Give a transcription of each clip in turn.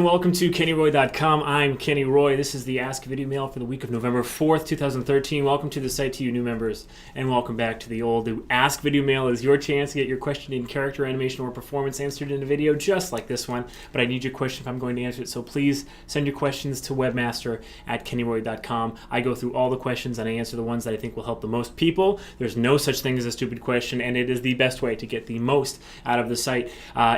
and welcome to KennyRoy.com. I'm Kenny Roy. This is the Ask Videomail for the week of November 4th, 2013. Welcome to the site to you new members, and welcome back to the old. The Ask Videomail is your chance to get your question in character, animation, or performance answered in a video just like this one, but I need your question if I'm going to answer it, so please send your questions to webmaster@KennyRoy.com. I go through all the questions and I answer the ones that I think will help the most people. There's no such thing as a stupid question, and it is the best way to get the most out of the site.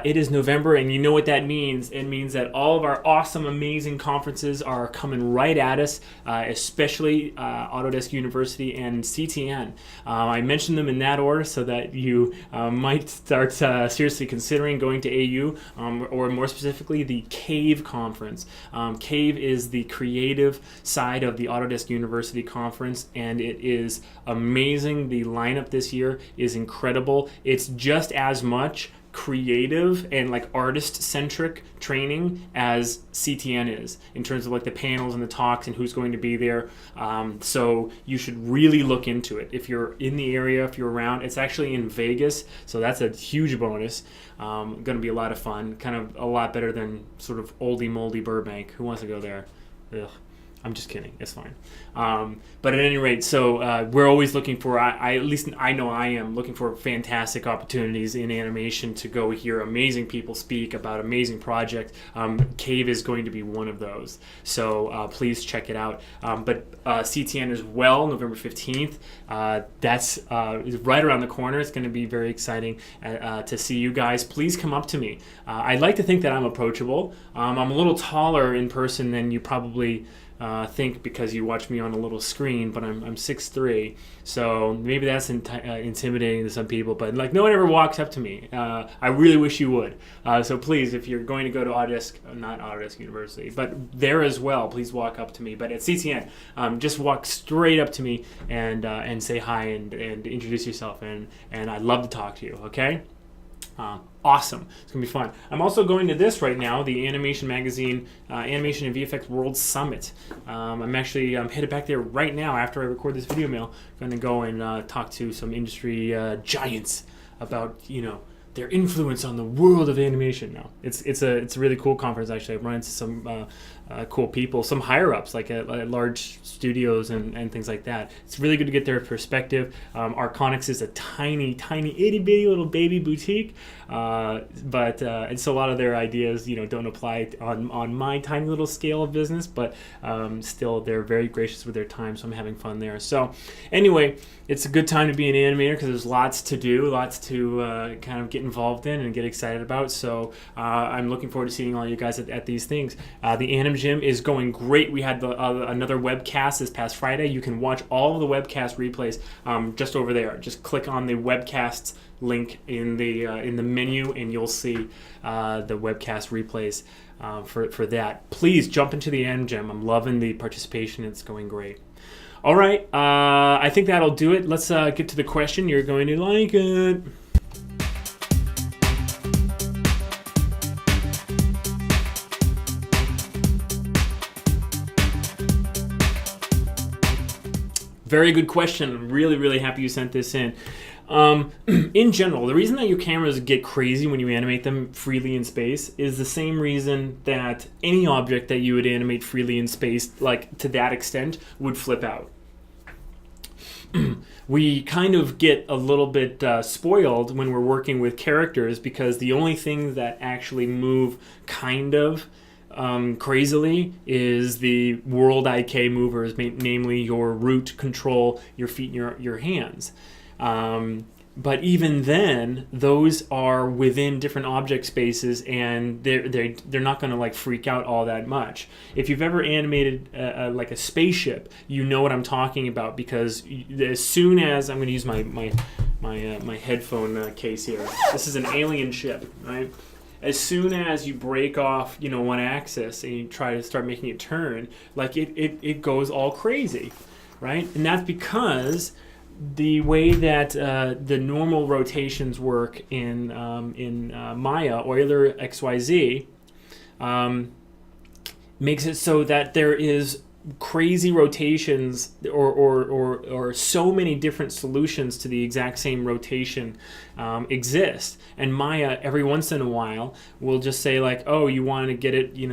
It is November, and you know what that means. It means that all of our awesome, amazing conferences are coming right at us, especially Autodesk University and CTN. I mentioned them in that order so that you might start seriously considering going to AU, or more specifically, the CAVE conference. CAVE is the creative side of the Autodesk University conference, and it is amazing. The lineup this year is incredible. It's just as much creative and like artist-centric training as CTN is in terms of like the panels and the talks and who's going to be there. So you should really look into it. If you're in the area, if you're around, it's actually in Vegas, so that's a huge bonus. Going to be a lot of fun, kind of a lot better than sort of oldie moldy Burbank. Who wants to go there? Ugh. I'm just kidding. It's fine. But at any rate, so we're always looking for, at least I know I am, looking for fantastic opportunities in animation to go hear amazing people speak about amazing projects. CAVE is going to be one of those. So please check it out. But CTN as well, November 15th. That's right around the corner. It's going to be very exciting to see you guys. Please come up to me. I'd like to think that I'm approachable. I'm a little taller in person than you probably think because you watch me on a little screen, but I'm 6'3", so maybe that's intimidating to some people, but like no one ever walks up to me. I really wish you would. So please, if you're going to go to Autodesk, not Autodesk University, but there as well, please walk up to me. But at CTN, just walk straight up to me and say hi and introduce yourself, and I'd love to talk to you, okay? Awesome. It's going to be fun. I'm also going to this right now, the Animation Magazine Animation and VFX World Summit. I'm actually headed back there right now after I record this video mail. I'm going to go and talk to some industry giants about, their influence on the world of animation now. It's a really cool conference, actually. I've run into some cool people, some higher-ups, like at large studios and things like that. It's really good to get their perspective. Arconics is a tiny, itty-bitty little baby boutique, but and so a lot of their ideas, don't apply on my tiny little scale of business, but still they're very gracious with their time, so I'm having fun there. So anyway, it's a good time to be an animator because there's lots to do, lots to kind of get involved in and get excited about. So I'm looking forward to seeing all you guys at these things. The Anim Gym is going great. We had another webcast this past Friday. You can watch all of the webcast replays just over there. Just click on the webcasts link in the menu, and you'll see the webcast replays for that. Please jump into the Anim Gym. I'm loving the participation. It's going great. All right, I think that'll do it. Let's get to the question. You're going to like it. Very good question. I'm really happy you sent this in. In general, the reason that your cameras get crazy when you animate them freely in space is the same reason that any object that you would animate freely in space, like to that extent, would flip out. We kind of get a little bit spoiled when we're working with characters because the only thing that actually move kind of crazily is the world IK movers, namely your root control, your feet, and your hands. But even then, those are within different object spaces, and they're not going to like freak out all that much. If you've ever animated like a spaceship, you know what I'm talking about, because as soon as I'm going to use my headphone case here, this is an alien ship, right? As soon as you break off, one axis and you try to start making it turn, like it goes all crazy, right? And that's because the way that the normal rotations work in Maya, Euler XYZ, makes it so that there is crazy rotations or so many different solutions to the exact same rotation exist. And Maya, every once in a while, will just say like, oh, you want to get it, you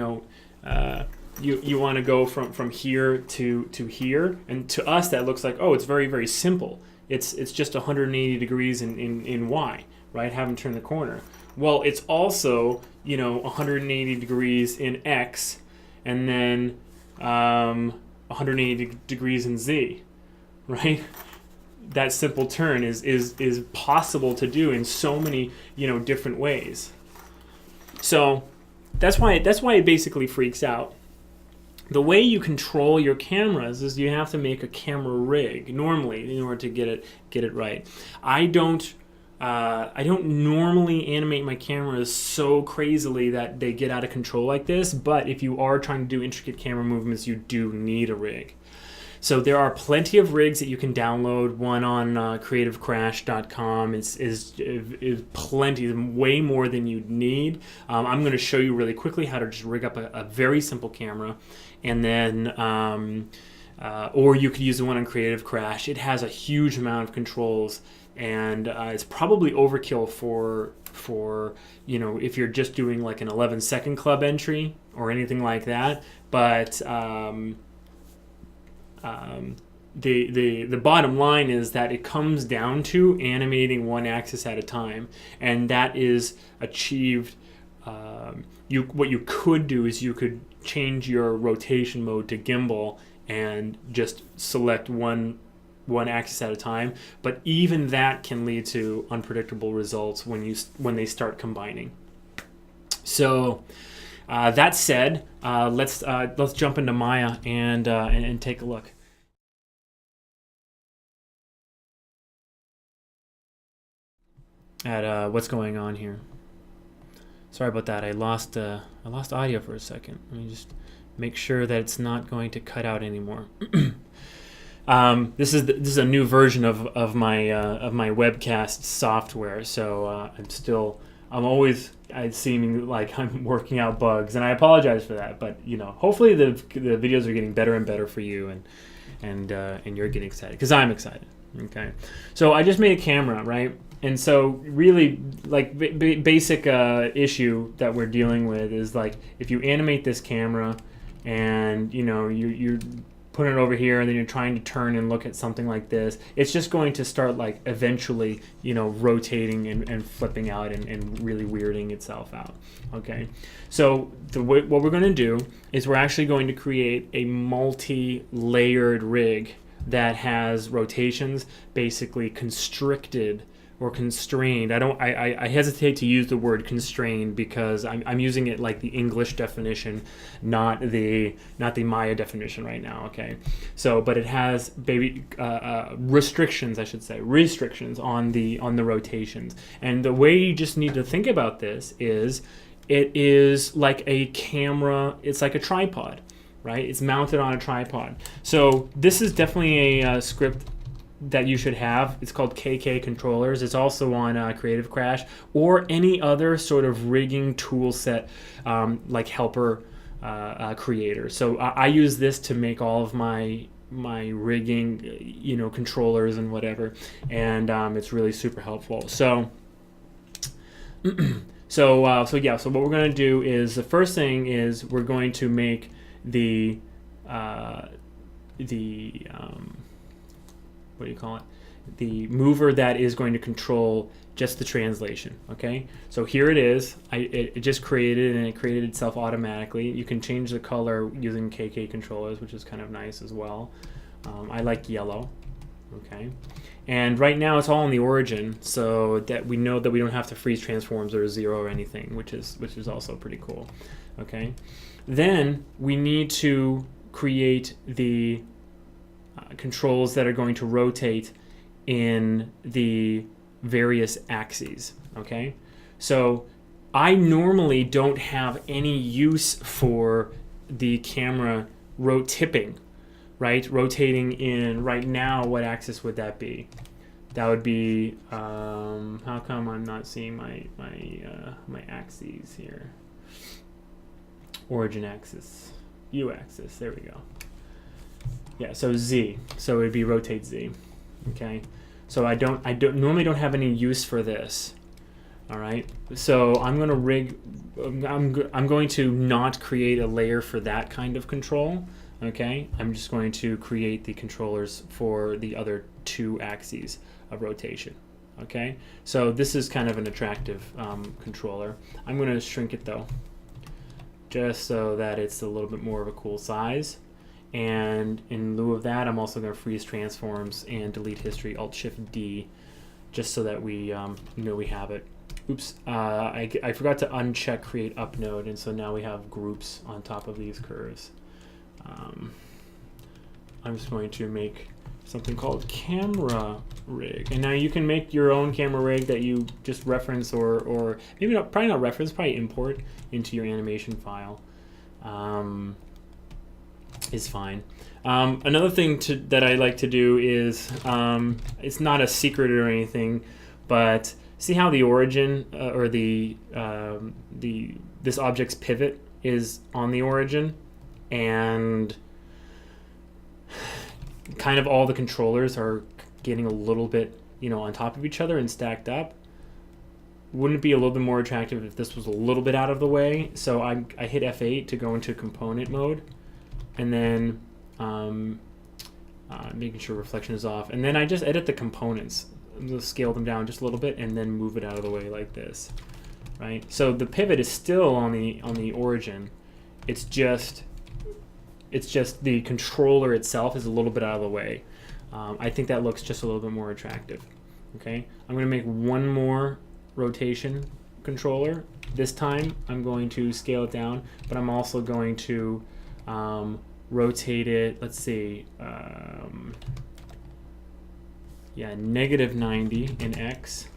want to go from here to here. And to us, that looks like, oh, it's very, very simple. It's just 180 degrees in Y, right? Have them turn the corner. Well, it's also, 180 degrees in X, and then 180 degrees in Z, right? That simple turn is possible to do in so many, different ways. So that's why it basically freaks out. The way you control your cameras is you have to make a camera rig normally in order to get it right. I don't normally animate my cameras so crazily that they get out of control like this, but if you are trying to do intricate camera movements, you do need a rig. So there are plenty of rigs that you can download. One on creativecrash.com is plenty, way more than you'd need. I'm going to show you really quickly how to just rig up a very simple camera, and then or you could use the one on Creative Crash. It has a huge amount of controls, and it's probably overkill for if you're just doing like an 11-second club entry or anything like that. But the bottom line is that it comes down to animating one axis at a time, and that is achieved. What you could do is you could change your rotation mode to gimbal and just select one axis at a time, but even that can lead to unpredictable results when they start combining. So that said, let's jump into Maya and take a look at what's going on here. Sorry about that. I lost audio for a second. Let me just make sure that it's not going to cut out anymore. This is a new version of my webcast software, so I'm always seeming like I'm working out bugs, and I apologize for that. But hopefully the videos are getting better and better for you, and you're getting excited because I'm excited. Okay, so I just made a camera, right? And so really, like basic issue that we're dealing with is like if you animate this camera, and you're putting it over here, and then you're trying to turn and look at something like this, it's just going to start like eventually rotating and flipping out and really weirding itself out. Okay, so what we're going to do is we're actually going to create a multi-layered rig that has rotations basically constricted or constrained. I hesitate to use the word constrained because I'm using it like the English definition, not the Maya definition right now. Okay, so but it has restrictions, I should say, restrictions on the rotations. And the way you just need to think about this is it is like a camera. It's like a tripod, right? It's mounted on a tripod. So this is definitely a script that you should have. It's called KK Controllers. It's also on Creative Crash or any other sort of rigging tool set like helper creator. So I use this to make all of my rigging, controllers and whatever, and it's really super helpful. So so what we're going to do is the first thing is we're going to make the what do you call it? The mover that is going to control just the translation. Okay, so here it is. It just created, and it created itself automatically. You can change the color using KK controllers, which is kind of nice as well. I like yellow. Okay, and right now it's all in the origin, so that we know that we don't have to freeze transforms or zero or anything, which is also pretty cool. Okay, then we need to create the controls that are going to rotate in the various axes. Okay, so I normally don't have any use for the camera tipping, right? Rotating in right now, what axis would that be? That would be how come I'm not seeing my axes here? Origin axis, U axis. There we go. Yeah, so Z. So it would be rotate Z. Okay. So I normally don't have any use for this. All right. So I'm going to rig. I'm going to not create a layer for that kind of control. Okay. I'm just going to create the controllers for the other two axes of rotation. Okay. So this is kind of an attractive controller. I'm going to shrink it though, just so that it's a little bit more of a cool size. And in lieu of that, I'm also going to freeze transforms and delete history, Alt-Shift-D, just so that we we have it. Oops, I forgot to uncheck create up node, and so now we have groups on top of these curves. I'm just going to make something called camera rig, and now you can make your own camera rig that you just reference or maybe not, probably not reference, probably import into your animation file. Is fine. Another thing that I like to do is, it's not a secret or anything, but see how the origin or this object's pivot is on the origin, and kind of all the controllers are getting a little bit on top of each other and stacked up. Wouldn't it be a little bit more attractive if this was a little bit out of the way? So I hit F8 to go into component mode, and then making sure reflection is off, and then I just edit the components. I'm going to scale them down just a little bit and then move it out of the way like this, right? So the pivot is still on the origin. It's just the controller itself is a little bit out of the way. I think that looks just a little bit more attractive. Okay, I'm going to make one more rotation controller. This time I'm going to scale it down, but I'm also going to rotate it, let's see, yeah, -90 in X.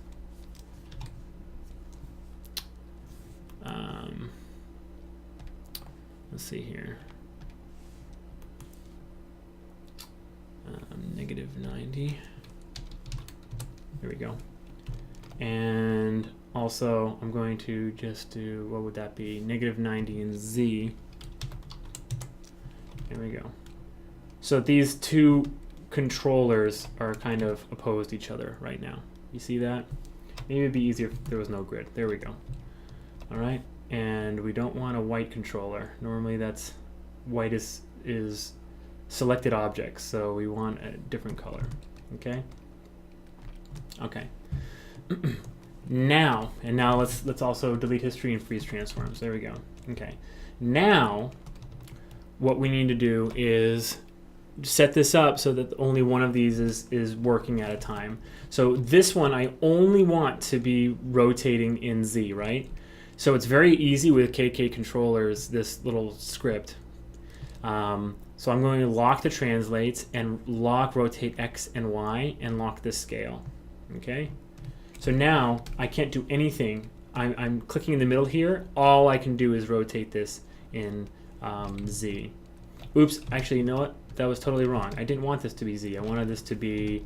Let's see here. -90. Here we go. And also I'm going to just do, what would that be? -90 in Z. There we go. So these two controllers are kind of opposed to each other right now. You see that? Maybe it'd be easier if there was no grid. There we go. All right, and we don't want a white controller. Normally that's white is selected objects, so we want a different color. Okay. Okay. Now let's also delete history and freeze transforms. There we go. Okay. Now what we need to do is set this up so that only one of these is working at a time. So this one I only want to be rotating in Z, right? So it's very easy with KK controllers, this little script. So I'm going to lock the translates and lock rotate X and Y and lock this scale. Okay? So now I can't do anything. I'm clicking in the middle here. All I can do is rotate this in Z. Oops, actually, you know what? That was totally wrong. I didn't want this to be Z. I wanted this to be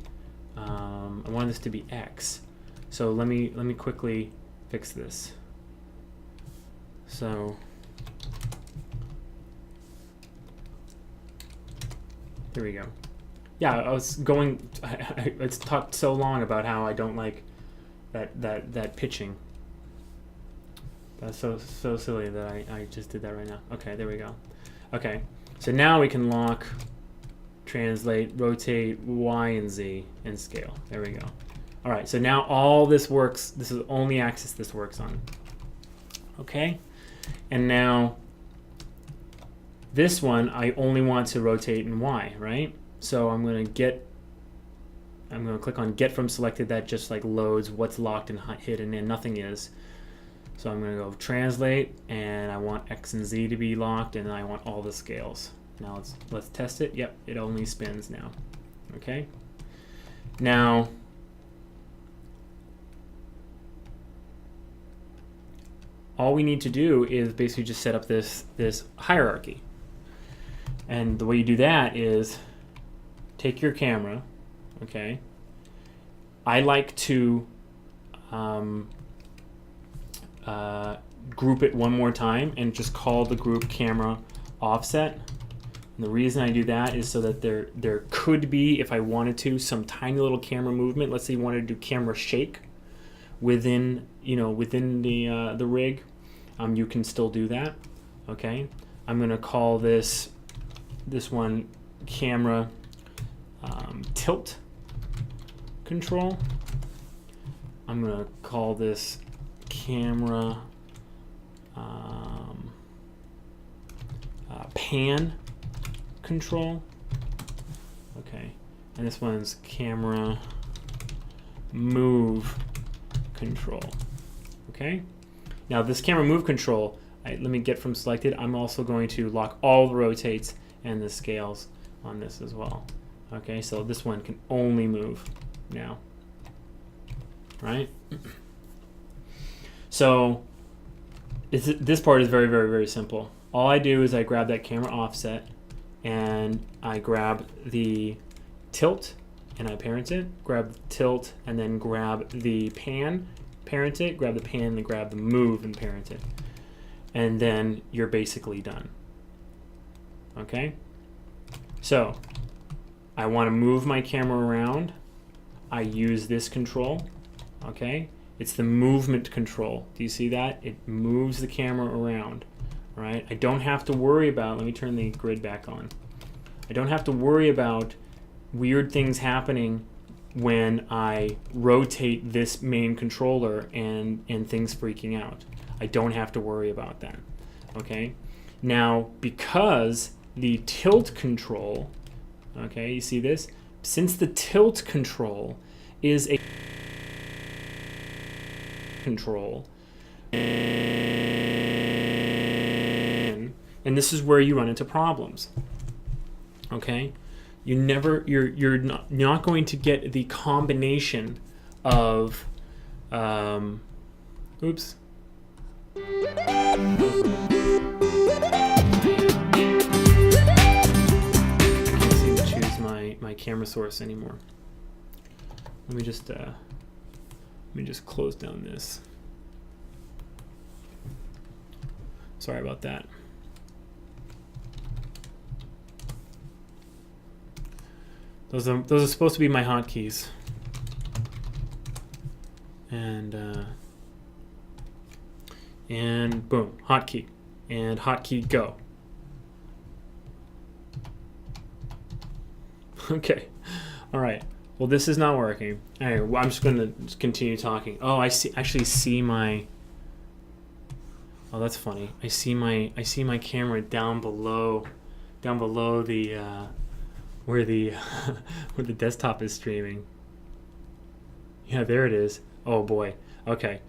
X. So let me quickly fix this. So here we go. Yeah, I was going. It's talked so long about how I don't like that pitching. That's so silly that I just did that right now. Okay, there we go. Okay, so now we can lock, translate, rotate Y and Z, and scale. There we go. All right, so now all this works. This is the only axis this works on. Okay, and now this one I only want to rotate in Y, right? So I'm going to click on get from selected. That just like loads what's locked and hidden, and nothing is. So I'm going to go translate, and I want X and Z to be locked, and I want all the scales. Now let's test it. Yep, it only spins now. Okay. Now all we need to do is basically just set up this hierarchy. And the way you do that is take your camera, okay? I like to group it one more time and just call the group camera offset. And the reason I do that is so that there could be, if I wanted to, some tiny little camera movement. Let's say you wanted to do camera shake within the rig. You can still do that. Okay, I'm going to call this one camera tilt control. I'm going to call this camera pan control. Okay, and this one's camera move control. Okay, now this camera move control, let me get from selected. I'm also going to lock all the rotates and the scales on this as well. Okay, so this one can only move now, right? So this part is very, very, very simple. All I do is I grab that camera offset and I grab the tilt and I parent it, grab the tilt and then grab the pan, parent it, grab the pan and grab the move and parent it. And then you're basically done. Okay? So I want to move my camera around. I use this control. Okay? It's the movement control. Do you see that? It moves the camera around. Right? I don't have to worry about, let me turn the grid back on. I don't have to worry about weird things happening when I rotate this main controller and things freaking out. I don't have to worry about that. Okay? Now, because the tilt control, okay, you see this? Since the tilt control is a control, and this is where you run into problems. Okay, you're not going to get the combination of oops. Can't seem to choose my camera source anymore. Let me just close down this. Sorry about that. Those are supposed to be my hotkeys. And boom, hotkey. And hotkey go. Okay. All right. Well, this is not working. Anyway, well, I'm just going to continue talking. Oh, I actually see my. Oh, that's funny. I see my camera down below the where the where the desktop is streaming. Yeah, there it is. Oh boy. Okay.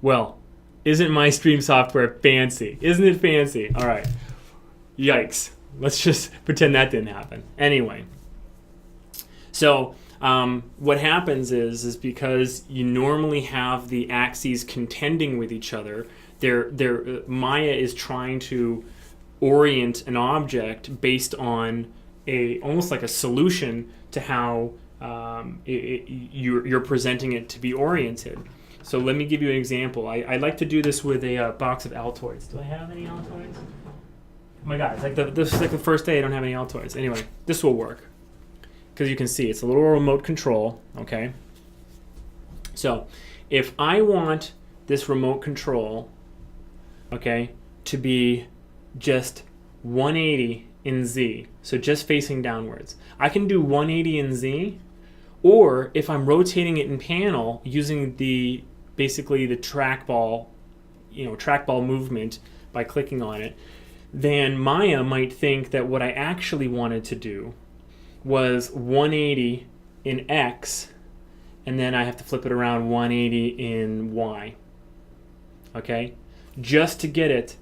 Well, isn't my stream software fancy? Isn't it fancy? All right. Yikes. Let's just pretend that didn't happen. Anyway. So what happens is because you normally have the axes contending with each other, Maya is trying to orient an object based on almost like a solution to how you're presenting it to be oriented. So let me give you an example. I like to do this with a box of Altoids. Do I have any Altoids? Oh my God, this is like the first day I don't have any Altoids. Anyway, this will work. Because you can see it's a little remote control, okay? So if I want this remote control, okay, to be just 180 in Z, so just facing downwards, I can do 180 in Z, or if I'm rotating it in panel using basically the trackball movement by clicking on it, then Maya might think that what I actually wanted to do was 180 in X, and then I have to flip it around 180 in Y. Okay? Just to get it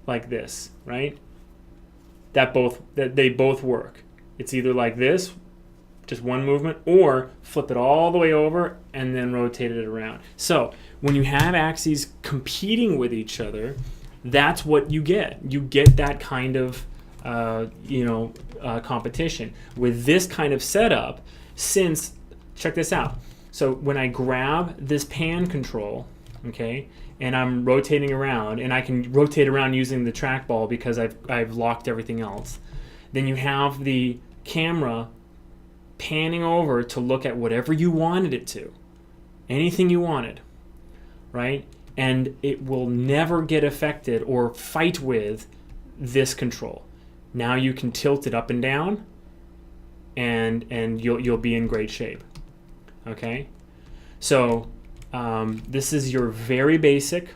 like this, right? That they both work. It's either like this, just one movement, or flip it all the way over and then rotate it around. So when you have axes competing with each other, that's what you get. You get that kind of competition. With this kind of setup, check this out. So when I grab this pan control, okay, and I'm rotating around, and I can rotate around using the trackball because I've locked everything else. Then you have the camera panning over to look at whatever you wanted it to, anything you wanted, right? And it will never get affected or fight with this control. Now you can tilt it up and down, and you'll be in great shape. Okay, so this is your very basic.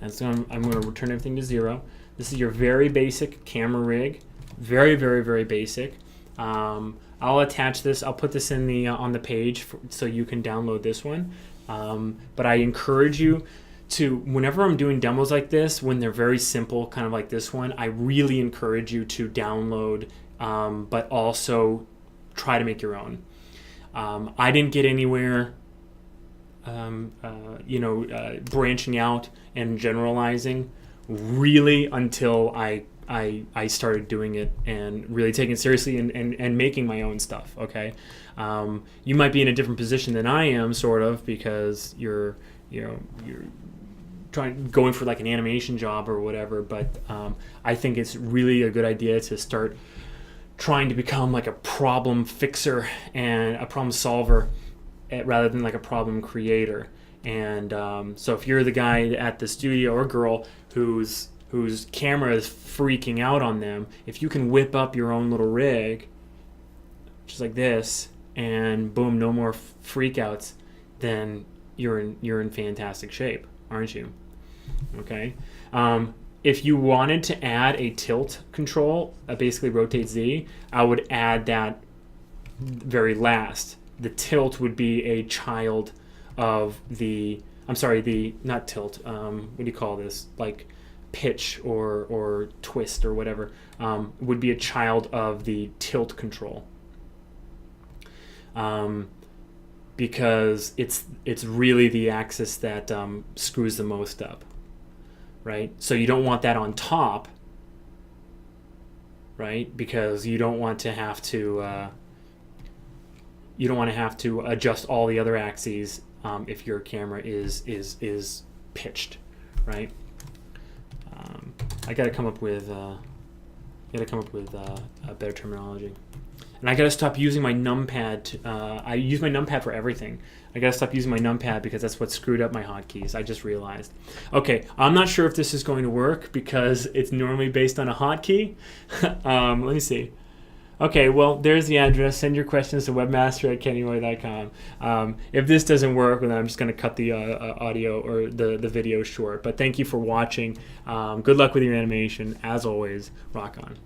And so I'm going to return everything to 0. This is your very basic camera rig, very, very, very basic. I'll attach this. I'll put this in the on the page so you can download this one. But I encourage you to, whenever I'm doing demos like this, when they're very simple, kind of like this one, I really encourage you to download, but also try to make your own. I didn't get anywhere, branching out and generalizing really until I started doing it and really taking it seriously and making my own stuff. Okay, you might be in a different position than I am, sort of, because you're going for like an animation job or whatever. But I think it's really a good idea to start trying to become like a problem fixer and a problem solver, rather than like a problem creator. And so if you're the guy at the studio or girl whose camera is freaking out on them, if you can whip up your own little rig just like this, and boom, no more freakouts, then you're in fantastic shape, aren't you? Okay. If you wanted to add a tilt control, basically rotate Z, I would add that very last. The tilt would be a child of not tilt, what do you call this? Like pitch or twist or whatever, would be a child of the tilt control. Because it's really the axis that screws the most up, right? So you don't want that on top, right? Because you don't want to have to adjust all the other axes if your camera is pitched, right? I got to come up with a better terminology. And I got to stop using my numpad. I use my numpad for everything. I got to stop using my numpad because that's what screwed up my hotkeys. I just realized. Okay, I'm not sure if this is going to work because it's normally based on a hotkey. Let me see. Okay, well, there's the address. Send your questions to webmaster@kennyroy.com. If this doesn't work, then I'm just going to cut the audio or the video short. But thank you for watching. Good luck with your animation. As always, rock on.